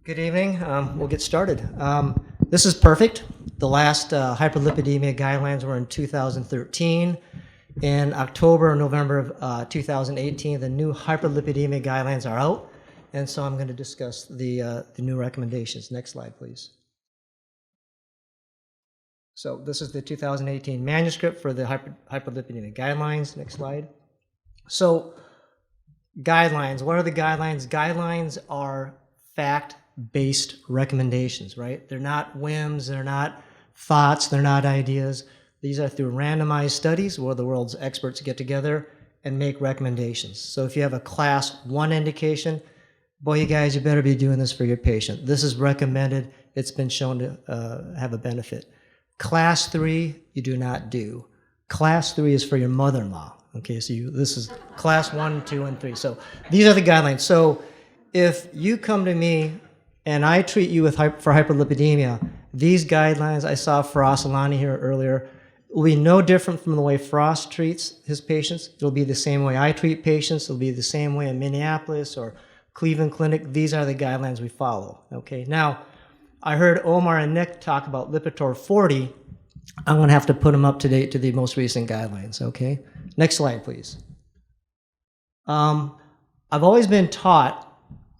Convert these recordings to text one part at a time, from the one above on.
Good evening. We'll get started. This is perfect. The last hyperlipidemia guidelines were in 2013. In October or November of 2018, the new hyperlipidemia guidelines are out, and so I'm going to discuss the new recommendations. Next slide, please. So this is the 2018 manuscript for the hyperlipidemia guidelines. Next slide. So guidelines. What are the guidelines? Guidelines are fact-based recommendations, right? They're not whims, they're not thoughts, they're not ideas. These are through randomized studies where the world's experts get together and make recommendations. So if you have a class 1 indication, boy, you guys, you better be doing this for your patient. This is recommended. It's been shown to have a benefit. Class 3, you do not do. Class 3 is for your mother-in-law. Okay, so this is class 1, 2, and 3. So these are the guidelines. So if you come to me and I treat you for hyperlipidemia, these guidelines, I saw Firas Alani here earlier, will be no different from the way Firas treats his patients. It'll be the same way I treat patients. It'll be the same way in Minneapolis or Cleveland Clinic. These are the guidelines we follow. Okay, now I heard Omar and Nick talk about Lipitor 40. I'm going to have to put them up to date to the most recent guidelines. Okay, next slide, please. I've always been taught,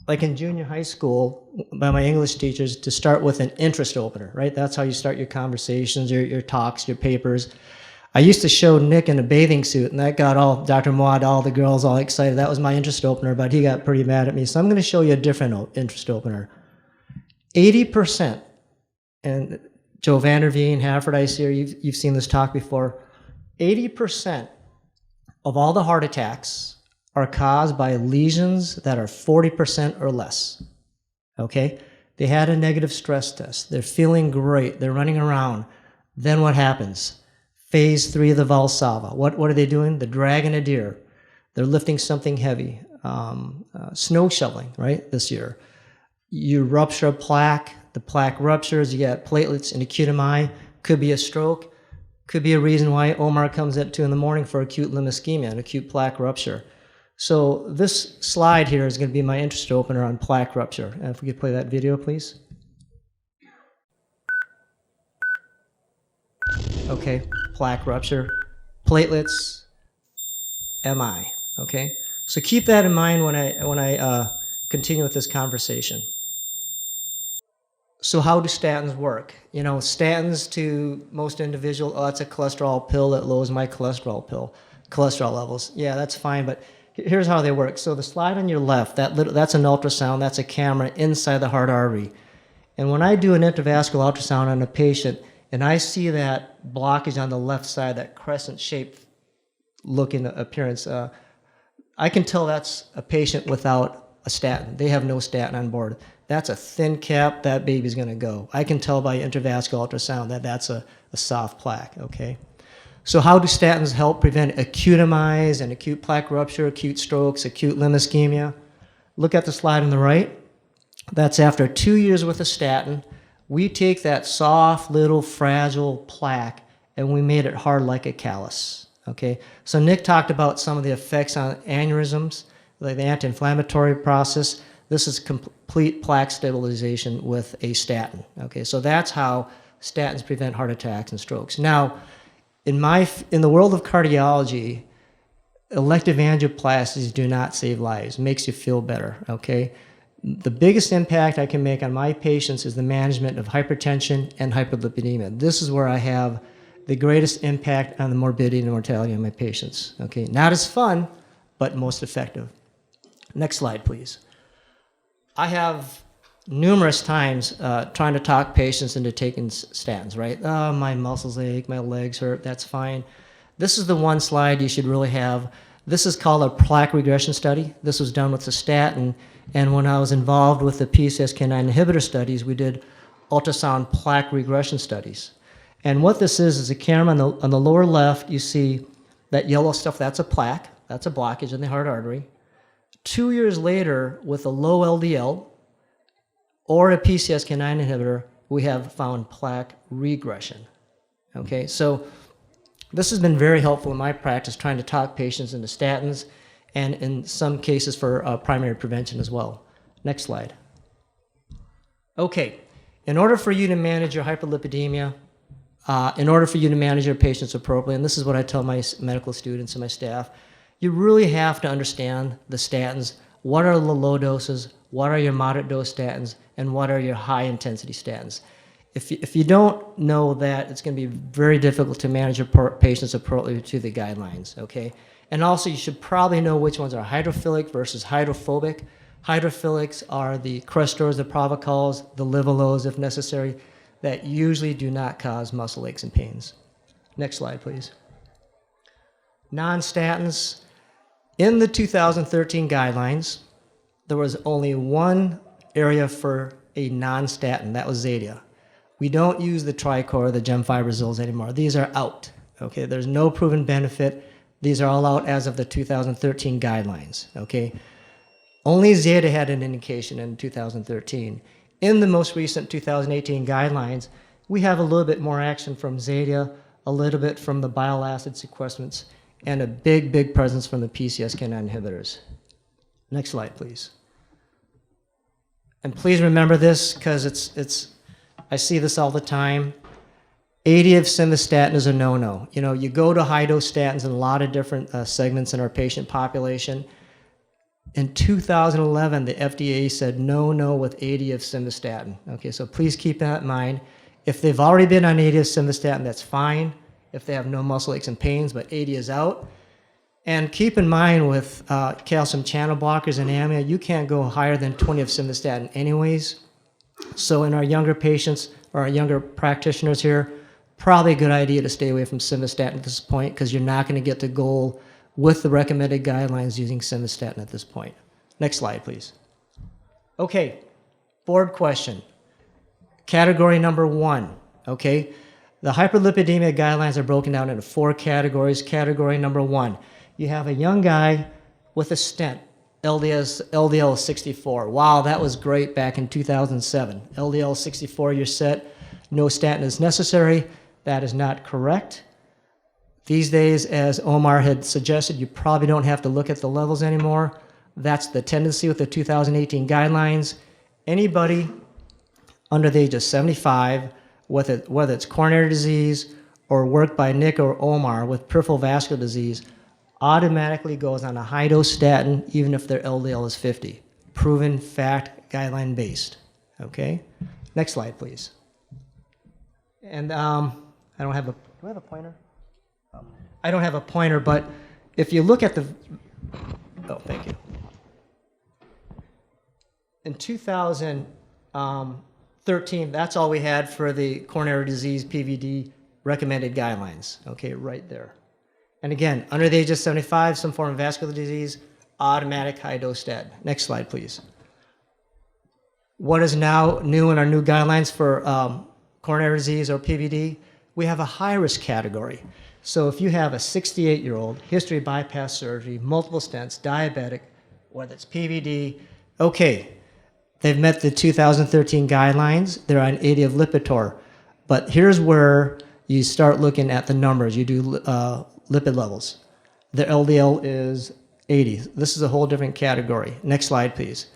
like in junior high school, by my English teachers, to start with an interest opener, right? That's how you start your conversations, your talks, your papers. I used to show Nick in a bathing suit, and that got Dr. Muad, all the girls all excited. That was my interest opener, but he got pretty mad at me. So I'm going to show you a different interest opener. 80%, and Joe Vanderveen, Hafford here, you've seen this talk before, 80% of all the heart attacks are caused by lesions that are 40% or less, okay? They had a negative stress test. They're feeling great. They're running around. Then what happens? Phase 3 of the Valsalva. What are they doing? They're dragging a deer. They're lifting something heavy. Snow shoveling, right, this year. You rupture a plaque. The plaque ruptures. You get platelets in acute MI. Could be a stroke. Could be a reason why Omar comes at 2 in the morning for acute limb ischemia, an acute plaque rupture. So this slide here is going to be my interest opener on plaque rupture. And if we could play that video, please. Okay, plaque rupture, platelets, MI. Okay, so keep that in mind when I continue with this conversation. So how do statins work? You know, statins to most individuals, oh, that's a cholesterol pill that lowers my cholesterol levels. Yeah, that's fine, but here's how they work. So the slide on your left, that's an ultrasound, that's a camera inside the heart artery. And when I do an intravascular ultrasound on a patient, and I see that blockage on the left side, that crescent-shaped looking appearance, I can tell that's a patient without a statin. They have no statin on board. That's a thin cap, that baby's gonna go. I can tell by intravascular ultrasound that that's a soft plaque, okay? So how do statins help prevent acute MIs and acute plaque rupture, acute strokes, acute limb ischemia? Look at the slide on the right. That's after 2 years with a statin. We take that soft, little, fragile plaque and we made it hard like a callus, okay? So Nick talked about some of the effects on aneurysms, like the anti-inflammatory process. This is complete plaque stabilization with a statin, okay? So that's how statins prevent heart attacks and strokes. Now, in the world of cardiology, elective angioplasties do not save lives. It makes you feel better, okay? The biggest impact I can make on my patients is the management of hypertension and hyperlipidemia. This is where I have the greatest impact on the morbidity and mortality of my patients, okay? Not as fun, but most effective. Next slide, please. I have numerous times trying to talk patients into taking statins, right? Oh, my muscles ache, my legs hurt, that's fine. This is the one slide you should really have. This is called a plaque regression study. This was done with a statin, and when I was involved with the PCSK9 inhibitor studies, we did ultrasound plaque regression studies. And what this is a camera on the lower left, you see that yellow stuff, that's a plaque, that's a blockage in the heart artery. 2 years later, with a low LDL, or a PCSK9 inhibitor, we have found plaque regression. Okay, so this has been very helpful in my practice, trying to talk patients into statins, and in some cases for primary prevention as well. Next slide. Okay, in order for you to manage your hyperlipidemia, in order for you to manage your patients appropriately, and this is what I tell my medical students and my staff, you really have to understand the statins. What are the low doses? What are your moderate dose statins? And what are your high intensity statins? If you don't know that, it's going to be very difficult to manage your patients appropriately to the guidelines, okay? And also, you should probably know which ones are hydrophilic versus hydrophobic. Hydrophilics are the Crestors, the Provocols, the Livalos, if necessary, that usually do not cause muscle aches and pains. Next slide, please. Non-statins. In the 2013 guidelines, there was only one area for a non-statin, that was Zetia. We don't use the Tricor, the Gemfibrazoles anymore. These are out, okay? There's no proven benefit. These are all out as of the 2013 guidelines, okay? Only Zetia had an indication in 2013. In the most recent 2018 guidelines, we have a little bit more action from Zetia, a little bit from the bile acid sequestrants, and a big, big presence from the PCSK9 inhibitors. Next slide, please. And please remember this, because I see this all the time. 80 of simvastatin is a no-no. You know, you go to high-dose statins in a lot of different segments in our patient population. In 2011, the FDA said no with 80 of simvastatin. Okay, so please keep that in mind. If they've already been on 80 of simvastatin, that's fine. If they have no muscle aches and pains, but 80 is out. And keep in mind with calcium channel blockers and AMA, you can't go higher than 20 of simvastatin anyways. So in our younger patients or our younger practitioners here, probably a good idea to stay away from simvastatin at this point, because you're not going to get the goal with the recommended guidelines using simvastatin at this point. Next slide, please. Okay, board question. Category number 1, okay? The hyperlipidemia guidelines are broken down into 4 categories. Category number 1, you have a young guy with a stent. LDL is 64. Wow, that was great back in 2007. LDL is 64, you're set. No statin is necessary. That is not correct. These days, as Omar had suggested, you probably don't have to look at the levels anymore. That's the tendency with the 2018 guidelines. Anybody under the age of 75, whether it's coronary disease or work by Nick or Omar with peripheral vascular disease, automatically goes on a high-dose statin even if their LDL is 50. Proven fact, guideline-based. Okay? Next slide, please. And I don't have a... Do I have a pointer? I don't have a pointer, but if you look at the... Oh, thank you. In 2013, that's all we had for the coronary disease PVD recommended guidelines. Okay, right there. And again, under the age of 75, some form of vascular disease, automatic high-dose statin. Next slide, please. What is now new in our new guidelines for coronary disease or PVD? We have a high-risk category. So if you have a 68-year-old, history of bypass surgery, multiple stents, diabetic, whether it's PVD, okay, they've met the 2013 guidelines. They're on 80 of Lipitor. But here's where you start looking at the numbers. You do lipid levels. The LDL is 80. This is a whole different category. Next slide, please.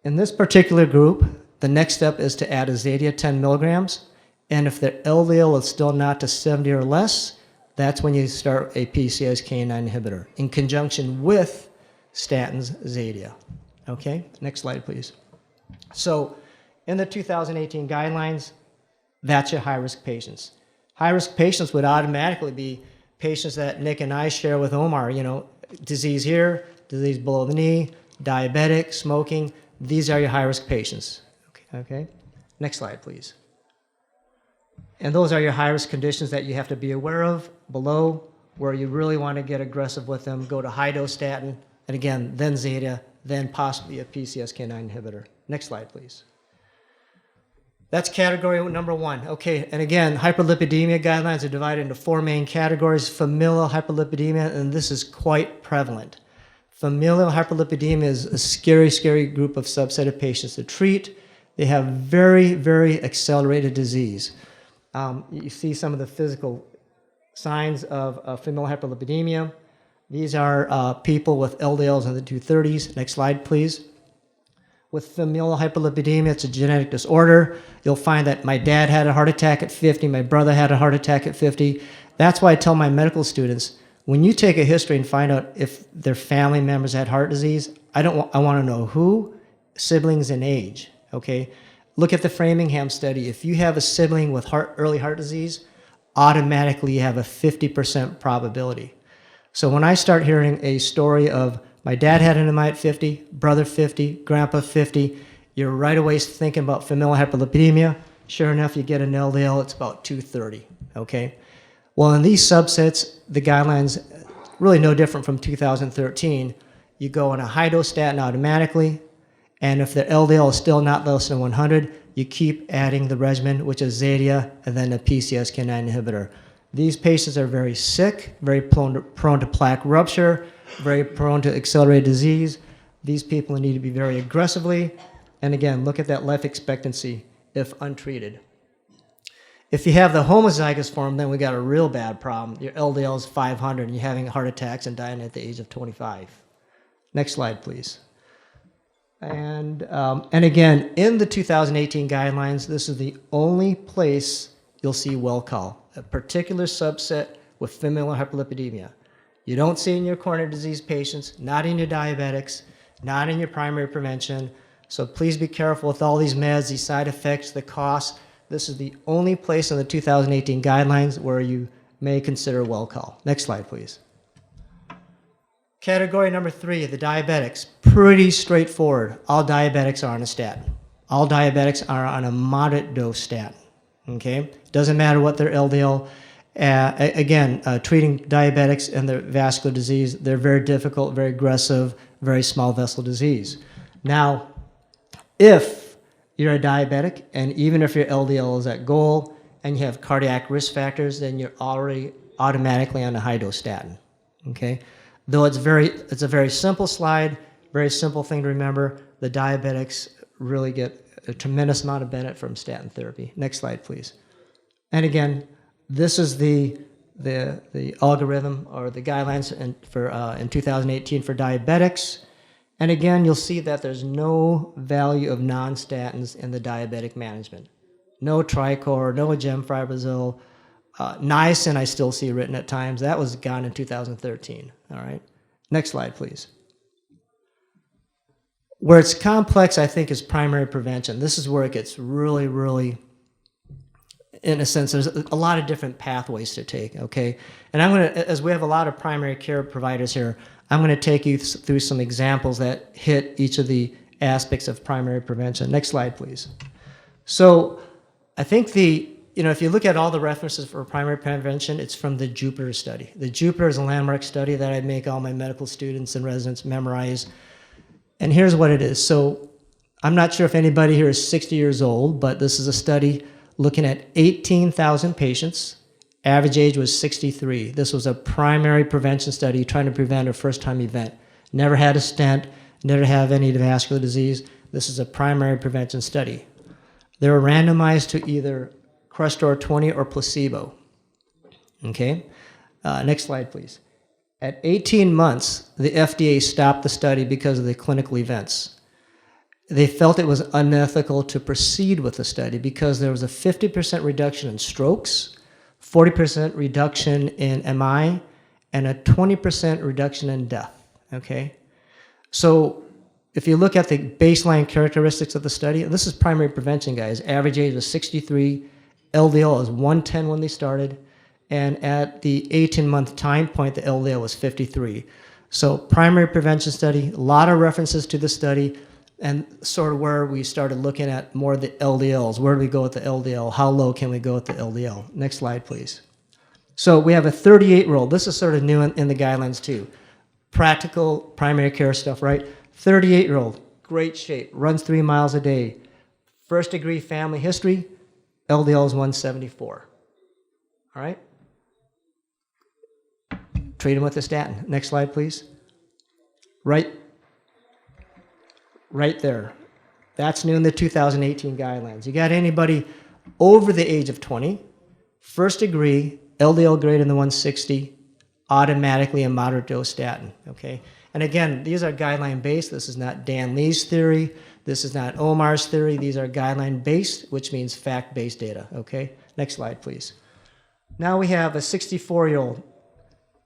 In this particular group, the next step is to add a Zetia 10 milligrams. And if their LDL is still not to 70 or less, that's when you start a PCSK9 inhibitor in conjunction with statins, Zetia. Okay, next slide, please. So in the 2018 guidelines, that's your high-risk patients. High-risk patients would automatically be patients that Nick and I share with Omar, you know, disease here, disease below the knee, diabetic, smoking. These are your high-risk patients. Okay. Next slide, please. And those are your high-risk conditions that you have to be aware of below, where you really want to get aggressive with them. Go to high-dose statin, and again, then Zetia, then possibly a PCSK9 inhibitor. Next slide, please. That's category number 1. Okay, and again, hyperlipidemia guidelines are divided into 4 main categories. Familial hyperlipidemia, and this is quite prevalent. Familial hyperlipidemia is a scary, scary group of subset of patients to treat. They have very, very accelerated disease. You see some of the physical signs of familial hyperlipidemia. These are people with LDLs in the 230s. Next slide, please. with familial hyperlipidemia. It's a genetic disorder. You'll find that my dad had a heart attack at 50, my brother had a heart attack at 50. That's why I tell my medical students, when you take a history and find out if their family members had heart disease, I want to know who, siblings, and age, okay? Look at the Framingham study. If you have a sibling with early heart disease, automatically you have a 50% probability. So when I start hearing a story of my dad had an MI at 50, brother 50, grandpa 50, you're right away thinking about familial hyperlipidemia. Sure enough, you get an LDL, it's about 230, okay? Well, in these subsets, the guidelines, really no different from 2013. You go on a high-dose statin automatically, and if the LDL is still not less than 100, you keep adding the regimen, which is Zadia, and then a PCSK9 inhibitor. These patients are very sick, very prone to plaque rupture, very prone to accelerated disease. These people need to be very aggressively. And again, look at that life expectancy if untreated. If you have the homozygous form, then we got a real bad problem. Your LDL is 500 and you're having heart attacks and dying at the age of 25. Next slide, please. And again, in the 2018 guidelines, this is the only place you'll see well call, a particular subset with familial hyperlipidemia. You don't see it in your coronary disease patients, not in your diabetics, not in your primary prevention. So please be careful with all these meds, these side effects, the costs. This is the only place in the 2018 guidelines where you may consider well call. Next slide, please. Category number 3, the diabetics. Pretty straightforward. All diabetics are on a statin. All diabetics are on a moderate dose statin. Okay? Doesn't matter what their LDL. Treating diabetics and their vascular disease, they're very difficult, very aggressive, very small vessel disease. Now, if you're a diabetic, and even if your LDL is at goal, and you have cardiac risk factors, then you're already automatically on a high-dose statin. Okay? Though it's a very simple slide, very simple thing to remember, the diabetics really get a tremendous amount of benefit from statin therapy. Next slide, please. And again, this is the algorithm or the guidelines in 2018 for diabetics. And again, you'll see that there's no value of non-statins in the diabetic management. No Tricor, no gemfibrozil. Niacin I still see written at times. That was gone in 2013. All right. Next slide, please. Where it's complex, I think, is primary prevention. This is where it gets really, really, in a sense, there's a lot of different pathways to take, okay? And I'm going to, as we have a lot of primary care providers here, I'm going to take you through some examples that hit each of the aspects of primary prevention. Next slide, please. So I think if you look at all the references for primary prevention, it's from the Jupiter study. The Jupiter is a landmark study that I make all my medical students and residents memorize. And here's what it is. So I'm not sure if anybody here is 60 years old, but this is a study looking at 18,000 patients. Average age was 63. This was a primary prevention study trying to prevent a first-time event. Never had a stent, never have any vascular disease. This is a primary prevention study. They were randomized to either Crestor 20 or placebo. Okay? Next slide, please. At 18 months, the FDA stopped the study because of the clinical events. They felt it was unethical to proceed with the study because there was a 50% reduction in strokes, 40% reduction in MI, and a 20% reduction in death. Okay? So if you look at the baseline characteristics of the study, this is primary prevention, guys. Average age was 63. LDL is 110 when they started. And at the 18-month time point, the LDL was 53. So primary prevention study, a lot of references to the study, and sort of where we started looking at more of the LDLs. Where do we go with the LDL? How low can we go with the LDL? Next slide, please. So we have a 38-year-old. This is sort of new in the guidelines too. Practical primary care stuff, right? 38-year-old, great shape, runs 3 miles a day. First-degree family history, LDL is 174. All right? Treat him with a statin. Next slide, please. Right there. That's new in the 2018 guidelines. You got anybody over the age of 20, first degree, LDL greater than 160, automatically a moderate dose statin, okay? And again, these are guideline based. This is not Dan Lee's theory. This is not Omar's theory. These are guideline-based, which means fact-based data, okay? Next slide, please. Now we have a 64-year-old.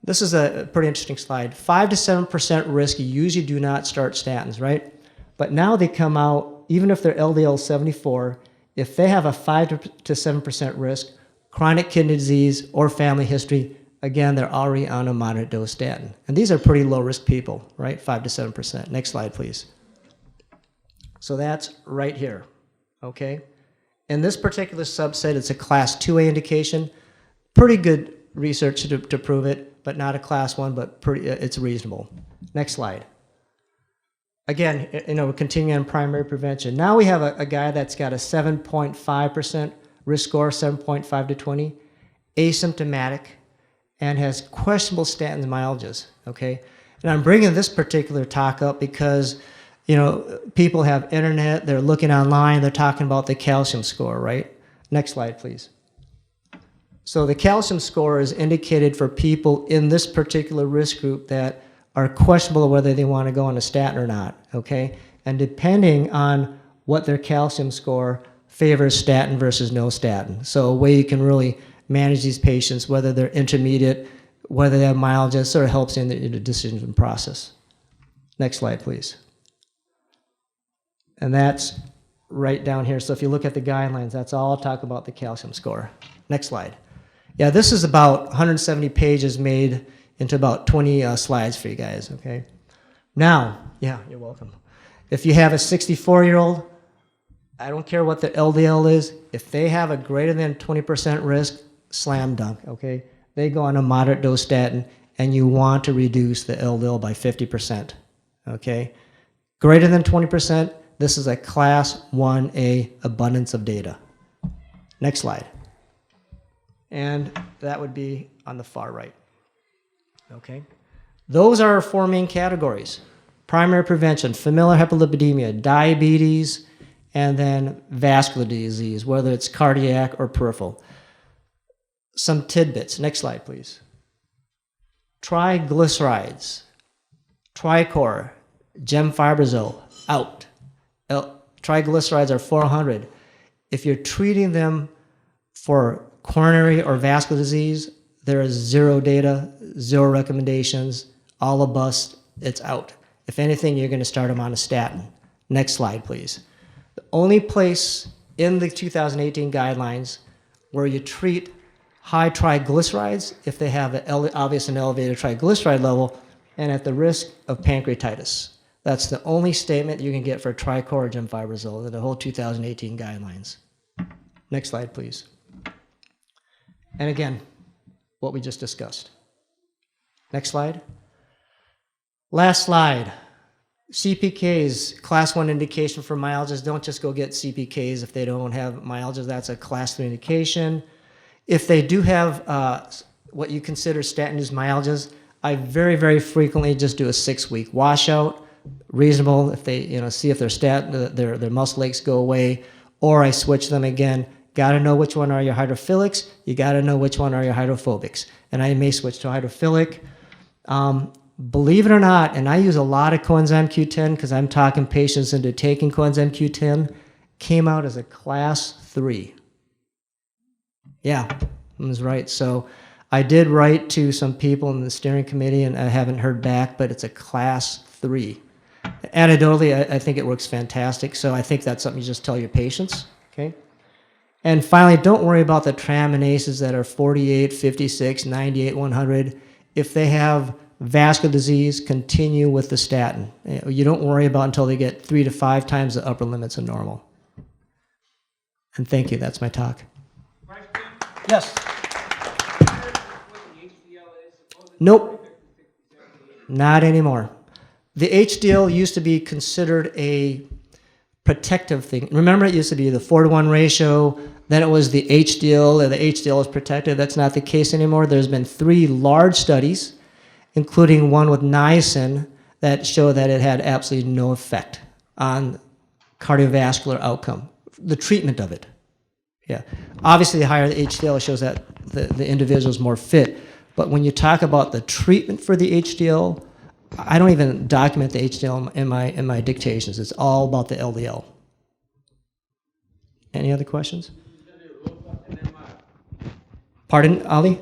This is a pretty interesting slide. 5 to 7% risk, you usually do not start statins, right? But now they come out, even if they're LDL 74, if they have a 5 to 7% risk, chronic kidney disease or family history, again, they're already on a moderate dose statin. And these are pretty low risk people, right? 5 to 7%. Next slide, please. So that's right here, okay? In this particular subset, it's a class 2A indication. Pretty good research to prove it, but not a class 1, but it's reasonable. Next slide. Again, we're continuing on primary prevention. Now we have a guy that's got a 7.5% risk score, 7.5 to 20, asymptomatic, and has questionable statins and myalgias, okay? And I'm bringing this particular talk up because, people have internet, they're looking online, they're talking about the calcium score, right? Next slide, please. So the calcium score is indicated for people in this particular risk group that are questionable whether they want to go on a statin or not, okay? And depending on what their calcium score favors statin versus no statin. So a way you can really manage these patients, whether they're intermediate, whether they have myalgia, sort of helps in the decision process. Next slide, please. And that's right down here. So if you look at the guidelines, that's all I'll talk about the calcium score. Next slide. Yeah, this is about 170 pages made into about 20 slides for you guys, okay? Now, yeah, you're welcome. If you have a 64-year-old, I don't care what the LDL is, if they have a greater than 20% risk, slam dunk, okay? They go on a moderate dose statin, and you want to reduce the LDL by 50%, okay? Greater than 20%, this is a class 1A abundance of data. Next slide. And that would be on the far right. Okay? Those are our 4 main categories. Primary prevention, familial hyperlipidemia, diabetes, and then vascular disease, whether it's cardiac or peripheral. Some tidbits. Next slide, please. Triglycerides, Tricor, gemfibrozil, out. Triglycerides are 400. If you're treating them for coronary or vascular disease, there is 0 data, 0 recommendations, all a bust, it's out. If anything, you're going to start them on a statin. Next slide, please. The only place in the 2018 guidelines where you treat high triglycerides if they have obvious and elevated triglyceride level and at the risk of pancreatitis. That's the only statement you can get for Tricor or gemfibrozil in the whole 2018 guidelines. Next slide, please. And again, what we just discussed. Next slide. Last slide. CPKs, class 1 indication for myalgias. Don't just go get CPKs if they don't have myalgias. That's a class 3 indication. If they do have what you consider statin-induced myalgias, I very, very frequently just do a 6-week washout. Reasonable if they, see if their muscle aches go away, or I switch them again. Got to know which one are your hydrophilics. You got to know which one are your hydrophobics. And I may switch to hydrophilic. Believe it or not, and I use a lot of coenzyme Q10 because I'm talking patients into taking coenzyme Q10, came out as a class 3. Yeah, I was right. So I did write to some people in the steering committee, and I haven't heard back, but it's a class 3. Anecdotally, I think it works fantastic, so I think that's something you just tell your patients, okay? And finally, don't worry about the transaminases that are 48, 56, 98, 100. If they have vascular disease, continue with the statin. You don't worry about until they get 3 to 5 times the upper limits of normal. And thank you, that's my talk. Yes? Nope, not anymore. The HDL used to be considered a protective thing. Remember, it used to be the 4-to-1 ratio, then it was the HDL, and the HDL is protective. That's not the case anymore. There's been 3 large studies, including one with niacin, that show that it had absolutely no effect on cardiovascular outcome, the treatment of it. Yeah, obviously the higher the HDL shows that the individual is more fit, but when you talk about the treatment for the HDL, I don't even document the HDL in my dictations. It's all about the LDL. Any other questions? Pardon, Ali?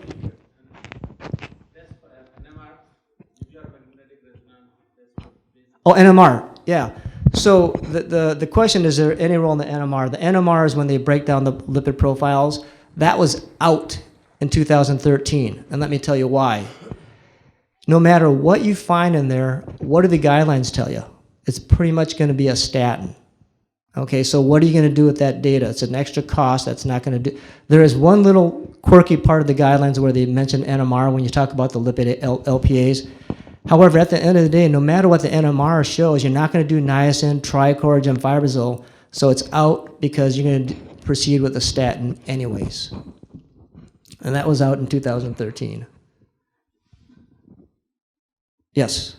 Oh, NMR, yeah. So the question is there any role in the NMR? The NMR is when they break down the lipid profiles. That was out in 2013, and let me tell you why. No matter what you find in there, what do the guidelines tell you? It's pretty much going to be a statin. Okay, so what are you going to do with that data? It's an extra cost. That's not going to do. There is one little quirky part of the guidelines where they mention NMR when you talk about the lipid LPAs. However, at the end of the day, no matter what the NMR shows, you're not going to do niacin, tricor, gemfibrozil, so it's out because you're going to proceed with the statin anyways. And that was out in 2013. Yes?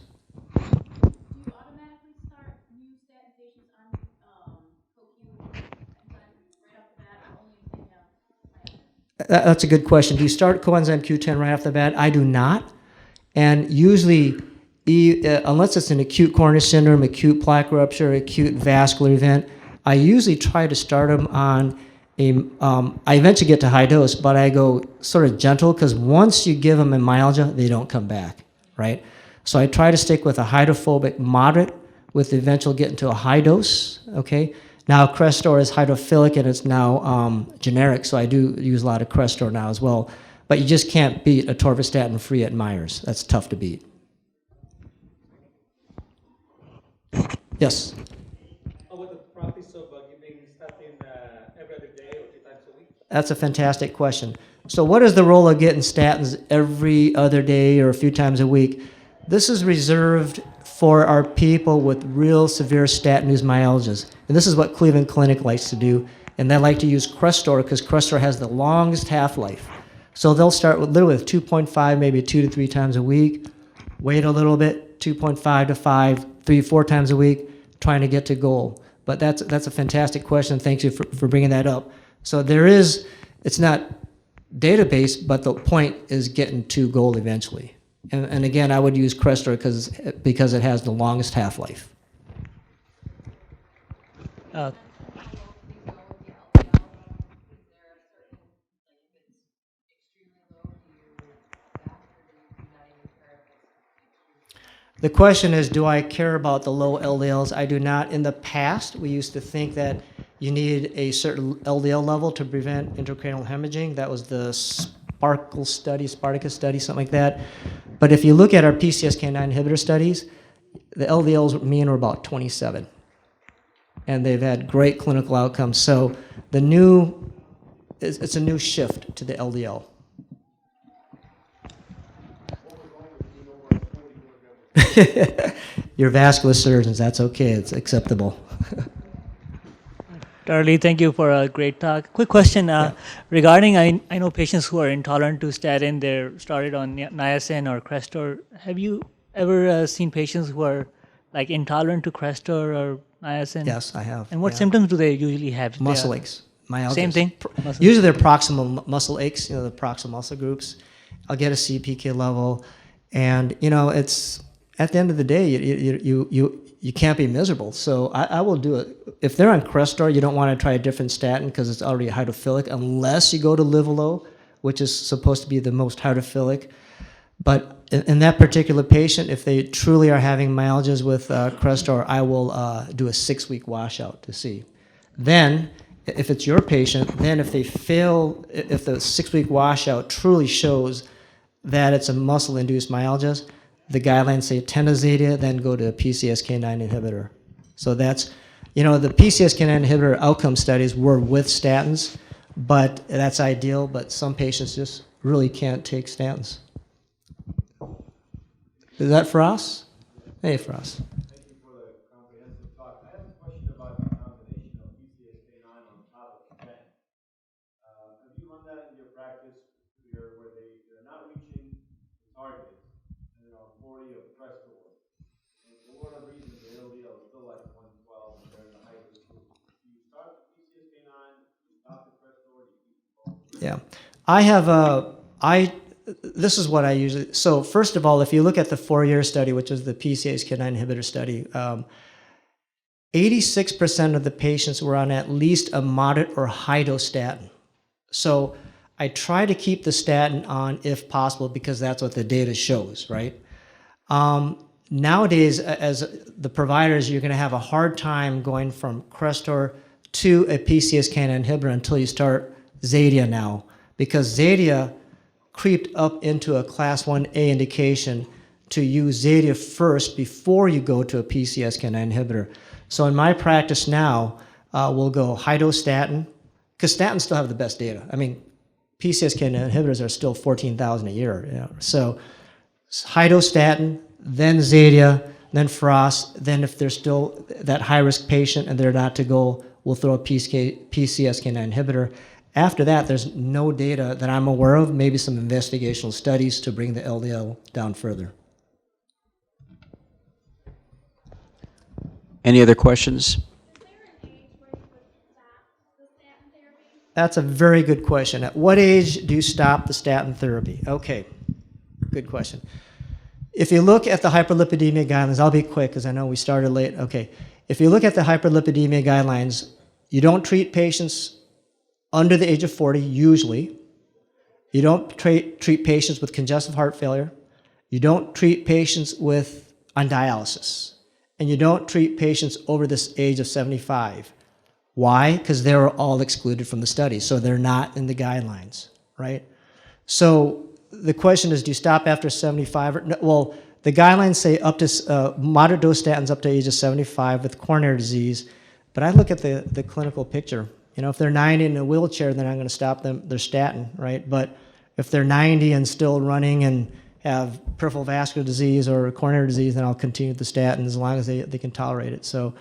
Do you automatically start new statin patients on CoQ right off the bat, or only if they have? That's a good question. Do you start coenzyme Q10 right off the bat? I do not. And usually, unless it's an acute coronary syndrome, acute plaque rupture, acute vascular event, I usually try to start them on I eventually get to high dose, but I go sort of gentle because once you give them a myalgia, they don't come back, right? So I try to stick with a hydrophobic moderate with the eventual getting to a high dose, okay? Now Crestor is hydrophilic and it's now generic, so I do use a lot of Crestor now as well. But you just can't beat atorvastatin free at Myers. That's tough to beat. Yes? With the practice of giving statin every other day or 3 times a week? That's a fantastic question. So what is the role of getting statins every other day or a few times a week? This is reserved for our people with real severe statin-induced myalgias. And this is what Cleveland Clinic likes to do. And they like to use Crestor because Crestor has the longest half-life. So they'll start with literally with 2.5, maybe 2 to 3 times a week. Wait a little bit, 2.5 to 5, 3, 4 times a week, trying to get to goal. But that's a fantastic question. Thank you for bringing that up. So it's not database, but the point is getting to goal eventually. And again, I would use Crestor because it has the longest half-life. The question is, do I care about the low LDLs? I do not. In the past, we used to think that you needed a certain LDL level to prevent intracranial hemorrhaging. That was the Spartacus study, something like that. But if you look at our PCSK9 inhibitor studies, the LDLs mean are about 27. And they've had great clinical outcomes. So it's a new shift to the LDL. You're vascular surgeons, that's okay, it's acceptable. Darley, thank you for a great talk. Quick question regarding, I know patients who are intolerant to statin, they're started on niacin or Crestor. Have you ever seen patients who are like intolerant to Crestor or niacin? Yes, I have. And what symptoms do they usually have? Muscle aches. Myalgias. Same thing? Usually they're proximal muscle aches, the proximal muscle groups. I'll get a CPK level, and it's at the end of the day, you can't be miserable. So I will do it. If they're on Crestor, you don't want to try a different statin because it's already hydrophilic, unless you go to Livalo, which is supposed to be the most hydrophilic. But in that particular patient, if they truly are having myalgias with Crestor, I will do a 6-week washout to see. Then, if it's your patient, then if the 6-week washout truly shows that it's a muscle-induced myalgias, the guidelines say tenozidine, then go to a PCSK9 inhibitor. So that's, the PCSK9 inhibitor outcome studies were with statins, but that's ideal, but some patients just really can't take statins. Is that for us? Hey, for us. Thank you for the comprehensive talk. I have a question about the combination of PCSK9 on top of 10. Have you run that in your practice where they're not reaching the target, and they're on 40 of Crestor, and for whatever reason the LDL is still like 112 and they're in the high risk group? Do you start the PCSK9, do you stop the Crestor, do you keep both? Yeah. I have this is what I usually, so first of all, if you look at the 4-year study, which is the PCSK9 inhibitor study, 86% of the patients were on at least a moderate or high dose statin. So I try to keep the statin on if possible because that's what the data shows, right? Nowadays, as the providers, you're going to have a hard time going from Crestor to a PCSK9 inhibitor until you start Zadia now, because Zadia creeped up into a class 1A indication to use Zadia first before you go to a PCSK9 inhibitor. So in my practice now, we'll go high-dose statin, because statins still have the best data. I mean, PCSK9 inhibitors are still 14,000 a year. You know? So high-dose statin, then Zadia, then Frost, then if there's still that high-risk patient and they're not to go, we'll throw a PCSK9 inhibitor. After that, there's no data that I'm aware of, maybe some investigational studies to bring the LDL down further. Any other questions? Is there an age where you would stop the statin therapy? That's a very good question. At what age do you stop the statin therapy? Okay, good question. If you look at the hyperlipidemia guidelines, I'll be quick because I know we started late. Okay, if you look at the hyperlipidemia guidelines, you don't treat patients under the age of 40, usually. You don't treat patients with congestive heart failure. You don't treat patients on dialysis. And you don't treat patients over this age of 75. Why? Because they were all excluded from the study, so they're not in the guidelines, right? So the question is, do you stop after 75? Well, the guidelines say up to moderate dose statins up to age of 75 with coronary disease, but I look at the clinical picture. You know, if they're 90 in a wheelchair, then I'm going to stop them. They're statin, right? But if they're 90 and still running and have peripheral vascular disease or coronary disease, then I'll continue with the statin as long as they can tolerate it. So,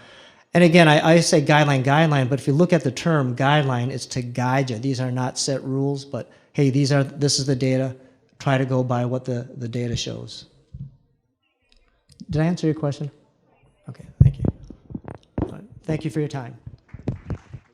and again, I say guideline, but if you look at the term guideline, it's to guide you. These are not set rules, but hey, this is the data. Try to go by what the data shows. Did I answer your question? Okay, thank you. Thank you for your time.